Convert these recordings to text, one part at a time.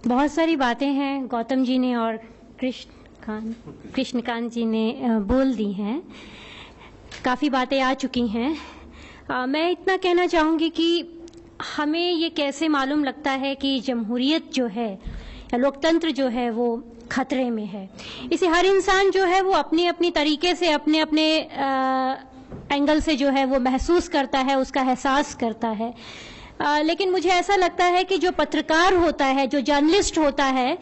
बहुत सारी बातें हैं गौतम जी ने और कृष्णकांत जी ने बोल दी हैं, काफ़ी बातें आ चुकी हैं। मैं इतना कहना चाहूँगी कि हमें ये कैसे मालूम लगता है कि जमहूरियत जो है या लोकतंत्र जो है वो खतरे में है। इसे हर इंसान जो है वो अपनी अपनी तरीके से अपने अपने एंगल से जो है वो महसूस करता है, उसका एहसास करता है। लेकिन मुझे ऐसा लगता है कि जो पत्रकार होता है, जो जर्नलिस्ट होता है,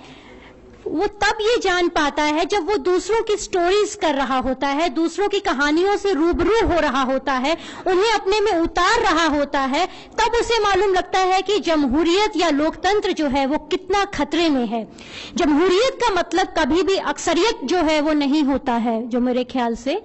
वो तब ये जान पाता है जब वो दूसरों की स्टोरीज कर रहा होता है, दूसरों की कहानियों से रूबरू हो रहा होता है, उन्हें अपने में उतार रहा होता है, तब उसे मालूम लगता है कि जमहूरियत या लोकतंत्र जो है वो कितना खतरे में है। जमहूरियत का मतलब कभी भी अक्सरियत जो है वो नहीं होता है, जो मेरे ख्याल से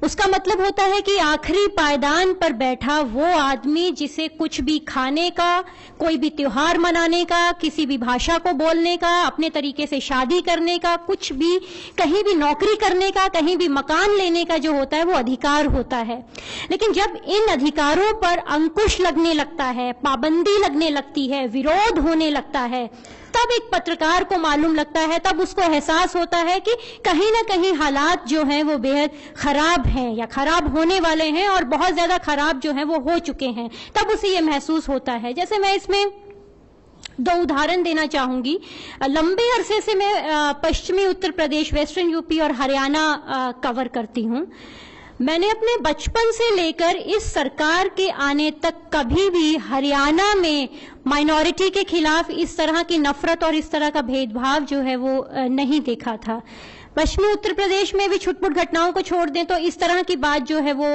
उसका मतलब होता है कि आखिरी पायदान पर बैठा वो आदमी जिसे कुछ भी खाने का, कोई भी त्योहार मनाने का, किसी भी भाषा को बोलने का, अपने तरीके से शादी करने का, कुछ भी कहीं भी नौकरी करने का, कहीं भी मकान लेने का जो होता है वो अधिकार होता है। लेकिन जब इन अधिकारों पर अंकुश लगने लगता है, पाबंदी लगने लगती है, विरोध होने लगता है, तब एक पत्रकार को मालूम लगता है, तब उसको एहसास होता है कि कहीं ना कहीं हालात जो हैं वो बेहद खराब हैं या खराब होने वाले हैं और बहुत ज्यादा खराब जो हैं वो हो चुके हैं। तब उसे ये महसूस होता है। जैसे मैं इसमें दो उदाहरण देना चाहूंगी। लंबे अरसे से मैं पश्चिमी उत्तर प्रदेश, वेस्टर्न यूपी और हरियाणा कवर करती हूं। मैंने अपने बचपन से लेकर इस सरकार के आने तक कभी भी हरियाणा में माइनॉरिटी के खिलाफ इस तरह की नफरत और इस तरह का भेदभाव जो है वो नहीं देखा था। पश्चिमी उत्तर प्रदेश में भी छुटपुट घटनाओं को छोड़ दें तो इस तरह की बात जो है वो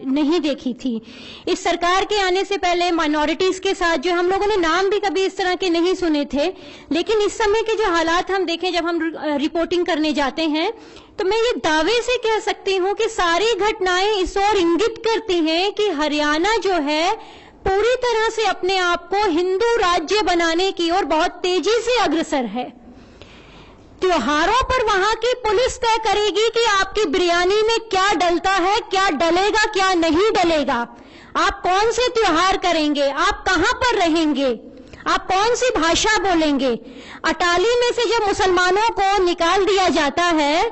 नहीं देखी थी। इस सरकार के आने से पहले माइनॉरिटीज के साथ जो हम लोगों ने नाम भी कभी इस तरह के नहीं सुने थे, लेकिन इस समय के जो हालात हम देखें जब हम रिपोर्टिंग करने जाते हैं तो मैं ये दावे से कह सकती हूँ कि सारी घटनाएं इस ओर इंगित करती हैं कि हरियाणा जो है पूरी तरह से अपने आप को हिंदू राज्य बनाने की ओर बहुत तेजी से अग्रसर है। त्योहारों पर वहां की पुलिस तय करेगी कि आपकी बिरयानी में क्या डलता है, क्या डलेगा, क्या नहीं डलेगा, आप कौन से त्योहार करेंगे, आप कहां पर रहेंगे, आप कौन सी भाषा बोलेंगे। अटाली में से जब मुसलमानों को निकाल दिया जाता है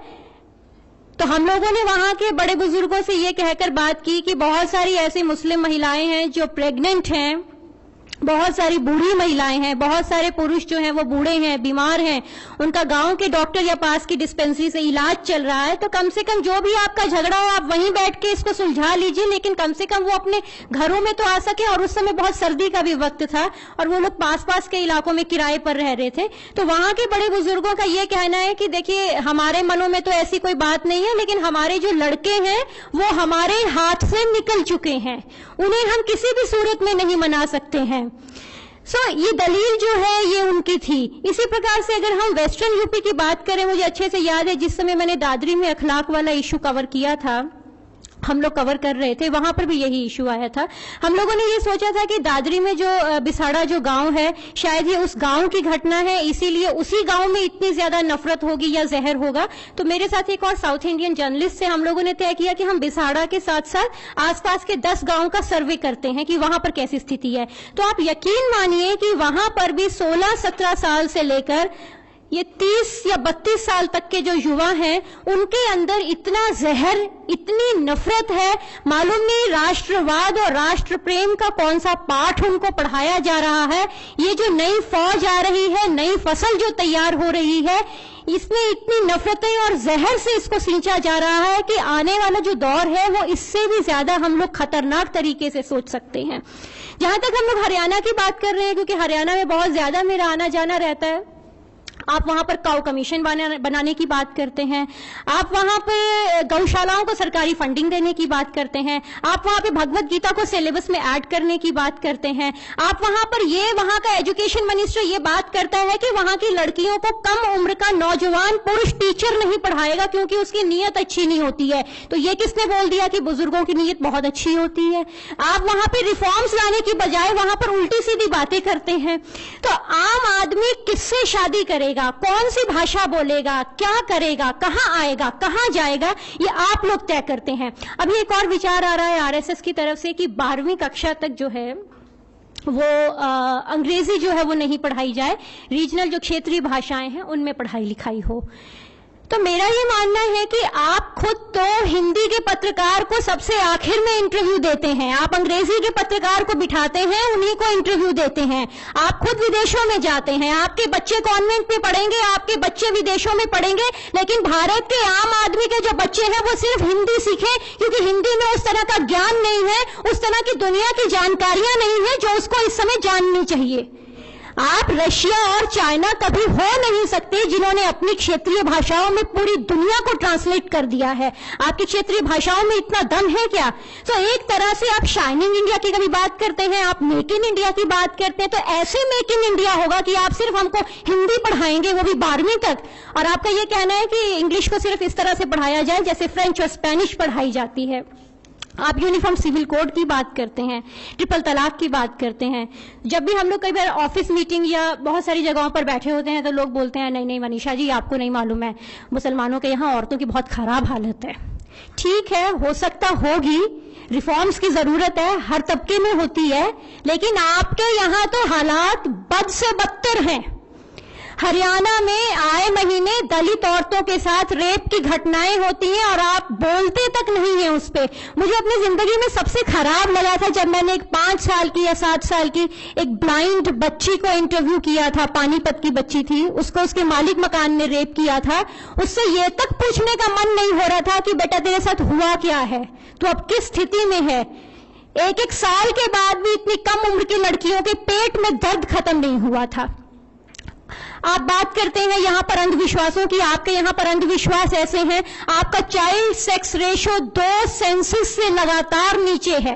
तो हम लोगों ने वहां के बड़े बुजुर्गों से ये कहकर बात की कि बहुत सारी ऐसी मुस्लिम महिलाएं हैं जो प्रेग्नेंट हैं, बहुत सारी बूढ़ी महिलाएं हैं, बहुत सारे पुरुष जो हैं वो बूढ़े हैं, बीमार हैं, उनका गांव के डॉक्टर या पास की डिस्पेंसरी से इलाज चल रहा है। तो कम से कम जो भी आपका झगड़ा हो आप वहीं बैठ के इसको सुलझा लीजिए, लेकिन कम से कम वो अपने घरों में तो आ सके। और उस समय बहुत सर्दी का भी वक्त था और वो लोग पास पास के इलाकों में किराए पर रह रहे थे। तो वहां के बड़े बुजुर्गों का ये कहना है कि देखिए हमारे मनों में तो ऐसी कोई बात नहीं है, लेकिन हमारे जो लड़के हैं वो हमारे हाथ से निकल चुके हैं, उन्हें हम किसी भी सूरत में नहीं मना सकते हैं। ये दलील जो है ये उनकी थी। इसी प्रकार से अगर हम वेस्टर्न यूपी की बात करें, मुझे अच्छे से याद है जिस समय मैंने दादरी में अखलाक वाला इशू कवर किया था, हम लोग कवर कर रहे थे, वहां पर भी यही इशू आया था। हम लोगों ने ये सोचा था कि दादरी में जो बिसाड़ा जो गांव है, शायद ये उस गांव की घटना है, इसीलिए उसी गांव में इतनी ज्यादा नफरत होगी या जहर होगा। तो मेरे साथ एक और साउथ इंडियन जर्नलिस्ट से हम लोगों ने तय किया कि हम बिसाड़ा के साथ साथ आसपास के 10 गांव का सर्वे करते हैं कि वहां पर कैसी स्थिति है। तो आप यकीन मानिए कि वहां पर भी 16-17 साल से लेकर ये 30 या 32 साल तक के जो युवा हैं उनके अंदर इतना जहर, इतनी नफरत है, मालूम नहीं राष्ट्रवाद और राष्ट्र प्रेम का कौन सा पाठ उनको पढ़ाया जा रहा है। ये जो नई फौज आ रही है, नई फसल जो तैयार हो रही है, इसमें इतनी नफरतें और जहर से इसको सींचा जा रहा है कि आने वाला जो दौर है वो इससे भी ज्यादा हम लोग खतरनाक तरीके से सोच सकते हैं। जहां तक हम लोग हरियाणा की बात कर रहे हैं, क्योंकि हरियाणा में बहुत ज्यादा मेरा आना जाना रहता है, आप वहां पर काउ कमीशन बनाने की बात करते हैं, आप वहां पे गौशालाओं को सरकारी फंडिंग देने की बात करते हैं, आप वहां पे भगवत गीता को सिलेबस में ऐड करने की बात करते हैं, आप वहां पर वहां का एजुकेशन मिनिस्टर ये बात करता है कि वहां की लड़कियों को कम उम्र का नौजवान पुरुष टीचर नहीं पढ़ाएगा क्योंकि उसकी नीयत अच्छी नहीं होती है। तो ये किसने बोल दिया कि बुजुर्गों की नीयत बहुत अच्छी होती है। आप वहां पे रिफॉर्म्स लाने की बजाय वहां पर उल्टी सीधी बातें करते हैं। तो आम आदमी किससे शादी करेगा, कौन सी भाषा बोलेगा, क्या करेगा, कहां आएगा, कहां जाएगा, ये आप लोग तय करते हैं। अभी एक और विचार आ रहा है आरएसएस की तरफ से कि 12वीं कक्षा तक जो है वो अंग्रेजी जो है वो नहीं पढ़ाई जाए, रीजनल जो क्षेत्रीय भाषाएं हैं उनमें पढ़ाई लिखाई हो। तो मेरा ये मानना है कि आप खुद तो हिंदी के पत्रकार को सबसे आखिर में इंटरव्यू देते हैं, आप अंग्रेजी के पत्रकार को बिठाते हैं, उन्हीं को इंटरव्यू देते हैं। आप खुद विदेशों में जाते हैं, आपके बच्चे कॉन्वेंट में पढ़ेंगे, आपके बच्चे विदेशों में पढ़ेंगे, लेकिन भारत के आम आदमी के जो बच्चे हैं वो सिर्फ हिंदी सीखें, क्योंकि हिंदी में उस तरह का ज्ञान नहीं है, उस तरह की दुनिया की जानकारियां नहीं है जो उसको इस समय जाननी चाहिए। आप रशिया और चाइना कभी हो नहीं सकते जिन्होंने अपनी क्षेत्रीय भाषाओं में पूरी दुनिया को ट्रांसलेट कर दिया है। आपकी क्षेत्रीय भाषाओं में इतना दम है क्या? तो एक तरह से आप शाइनिंग इंडिया की कभी बात करते हैं, आप मेक इन इंडिया की बात करते हैं, तो ऐसे मेक इन इंडिया होगा कि आप सिर्फ हमको हिंदी पढ़ाएंगे, वो भी 12वीं तक, और आपका ये कहना है कि इंग्लिश को सिर्फ इस तरह से पढ़ाया जाए जैसे फ्रेंच और स्पेनिश पढ़ाई जाती है। आप यूनिफॉर्म सिविल कोड की बात करते हैं, ट्रिपल तलाक की बात करते हैं। जब भी हम लोग कई बार ऑफिस मीटिंग या बहुत सारी जगहों पर बैठे होते हैं तो लोग बोलते हैं नहीं नहीं मनीषा जी, आपको नहीं मालूम है, मुसलमानों के यहाँ औरतों की बहुत खराब हालत है। ठीक है, हो सकता होगी, रिफॉर्म्स की जरूरत है, हर तबके में होती है, लेकिन आपके यहाँ तो हालात बद से बदतर हैं। हरियाणा में आए महीने दलित औरतों के साथ रेप की घटनाएं होती हैं और आप बोलते तक नहीं हैं उस पे। मुझे अपनी जिंदगी में सबसे खराब लगा था जब मैंने एक 5 साल की या 7 साल की एक ब्लाइंड बच्ची को इंटरव्यू किया था, पानीपत की बच्ची थी, उसको उसके मालिक मकान ने रेप किया था। उससे ये तक पूछने का मन नहीं हो रहा था कि बेटा तेरे साथ हुआ क्या है, तो अब किस स्थिति में है। 1-1 साल के बाद भी इतनी कम उम्र की लड़कियों के पेट में दर्द खत्म नहीं हुआ था। आप बात करते हैं यहाँ पर अंधविश्वासों की, आपके यहाँ पर अंधविश्वास ऐसे हैं, आपका चाइल्ड सेक्स रेशो 2 सेंसस से लगातार नीचे है।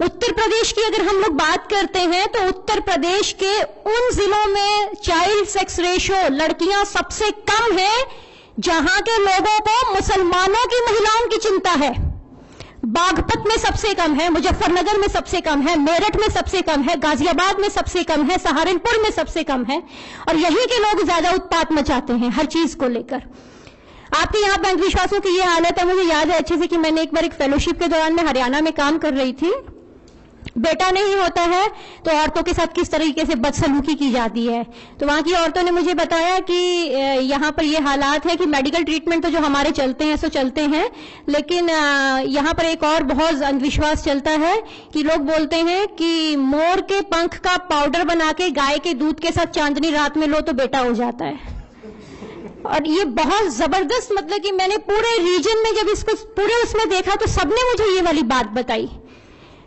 उत्तर प्रदेश की अगर हम लोग बात करते हैं तो उत्तर प्रदेश के उन जिलों में चाइल्ड सेक्स रेशो लड़कियां सबसे कम है जहां के लोगों को मुसलमानों की महिलाओं की चिंता है। बागपत में सबसे कम है, मुजफ्फरनगर में सबसे कम है, मेरठ में सबसे कम है, गाजियाबाद में सबसे कम है, सहारनपुर में सबसे कम है, और यहीं के लोग ज्यादा उत्पात मचाते हैं हर चीज को लेकर। आपके यहाँ पे अंधविश्वासों की ये हालत है। मुझे याद है अच्छे से कि मैंने एक बार एक फेलोशिप के दौरान में हरियाणा में काम कर रही थी। बेटा नहीं होता है तो औरतों के साथ किस तरीके से बदसलूकी की जाती है, तो वहां की औरतों ने मुझे बताया कि यहाँ पर ये हालात है कि मेडिकल ट्रीटमेंट तो जो हमारे चलते हैं सो चलते हैं, लेकिन यहाँ पर एक और बहुत अंधविश्वास चलता है कि लोग बोलते हैं कि मोर के पंख का पाउडर बना के गाय के दूध के साथ चांदनी रात में लो तो बेटा हो जाता है। और ये बहुत जबरदस्त, मतलब कि मैंने पूरे रीजन में जब इसको पूरे उसमें देखा तो सबने मुझे ये वाली बात बताई।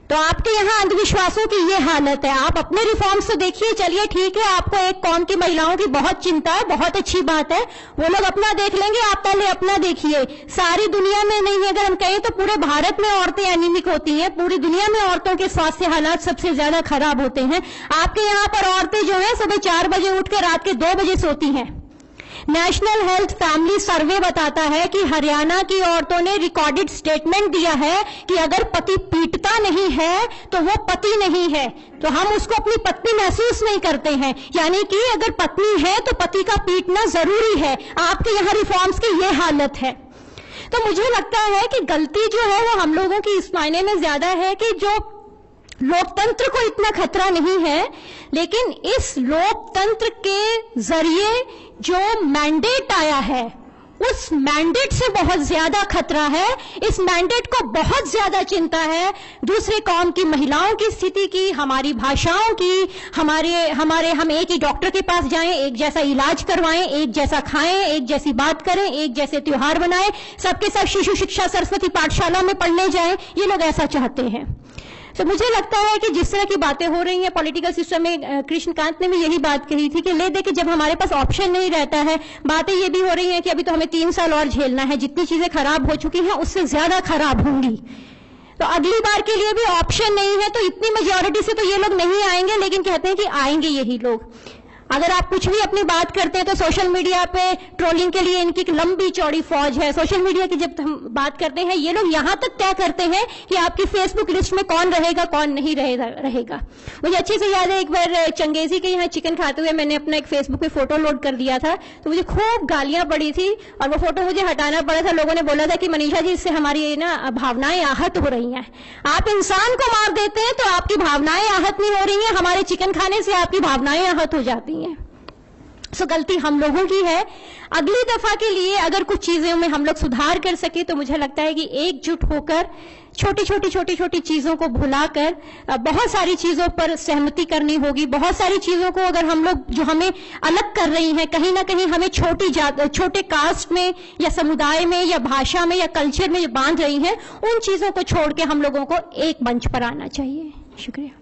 तो आपके यहाँ अंधविश्वासों की ये हालत है। आप अपने रिफॉर्म्स तो देखिए, चलिए ठीक है, आपको एक कौम की महिलाओं की बहुत चिंता है, बहुत अच्छी बात है, वो लोग अपना देख लेंगे, आप पहले अपना देखिए। सारी दुनिया में नहीं, अगर हम कहें तो पूरे भारत में औरतें एनीमिक होती हैं, पूरी दुनिया में औरतों के स्वास्थ्य हालात सबसे ज्यादा खराब होते हैं। आपके यहाँ पर औरतें जो है सुबह 4 बजे उठ के रात के 2 बजे सोती हैं। नेशनल हेल्थ फैमिली सर्वे बताता है कि हरियाणा की औरतों ने रिकॉर्डेड स्टेटमेंट दिया है कि अगर पति पीटता नहीं है तो वो पति नहीं है, तो हम उसको अपनी पत्नी महसूस नहीं करते हैं। यानी कि अगर पत्नी है तो पति का पीटना जरूरी है। आपके यहाँ रिफॉर्म्स की ये हालत है। तो मुझे लगता है कि गलती जो है वो हम लोगों की इस मायने में ज्यादा है कि जो लोकतंत्र को इतना खतरा नहीं है, लेकिन इस लोकतंत्र के जरिए जो मैंडेट आया है उस मैंडेट से बहुत ज्यादा खतरा है। इस मैंडेट को बहुत ज्यादा चिंता है दूसरे कौम की महिलाओं की स्थिति की, हमारी भाषाओं की, हम एक ही डॉक्टर के पास जाएं, एक जैसा इलाज करवाएं, एक जैसा खाएं, एक जैसी बात करें, एक जैसे त्योहार बनाएं, सबके सब शिशु शिक्षा सरस्वती पाठशाला में पढ़ने जाएं, ये लोग ऐसा चाहते हैं। तो मुझे लगता है कि जिस तरह की बातें हो रही हैं पॉलिटिकल सिस्टम में, कृष्णकांत ने भी यही बात कही थी कि ले दे कि जब हमारे पास ऑप्शन नहीं रहता है, बातें ये भी हो रही हैं कि अभी तो हमें 3 साल और झेलना है, जितनी चीजें खराब हो चुकी हैं उससे ज्यादा खराब होंगी, तो अगली बार के लिए भी ऑप्शन नहीं है। तो इतनी मेजॉरिटी से तो ये लोग नहीं आएंगे, लेकिन कहते हैं कि आएंगे यही लोग। अगर आप कुछ भी अपनी बात करते हैं तो सोशल मीडिया पे ट्रोलिंग के लिए इनकी एक लंबी चौड़ी फौज है। सोशल मीडिया की जब हम बात करते हैं, ये लोग यहां तक तय करते हैं कि आपकी फेसबुक लिस्ट में कौन रहेगा कौन नहीं रहेगा। मुझे अच्छे से याद है, एक बार चंगेजी के यहाँ चिकन खाते हुए मैंने अपना एक फेसबुक पे फोटो लोड कर दिया था, तो मुझे खूब गालियां पड़ी थी और वो फोटो मुझे हटाना पड़ा था। लोगों ने बोला था कि मनीषा जी, इससे हमारी ना भावनाएं आहत हो रही हैं। आप इंसान को मार देते हैं तो आपकी भावनाएं आहत नहीं हो रही हैं, हमारे चिकन खाने से आपकी भावनाएं आहत हो जाती हैं। सो गलती हम लोगों की है। अगली दफा के लिए अगर कुछ चीजों में हम लोग सुधार कर सके तो मुझे लगता है कि एकजुट होकर छोटी छोटी चीजों को भुलाकर बहुत सारी चीजों पर सहमति करनी होगी। बहुत सारी चीजों को अगर हम लोग जो हमें अलग कर रही हैं, कहीं ना कहीं हमें छोटे कास्ट में या समुदाय में या भाषा में या कल्चर में बांध रही हैं, उन चीजों को छोड़ के हम लोगों को एक मंच पर आना चाहिए। शुक्रिया।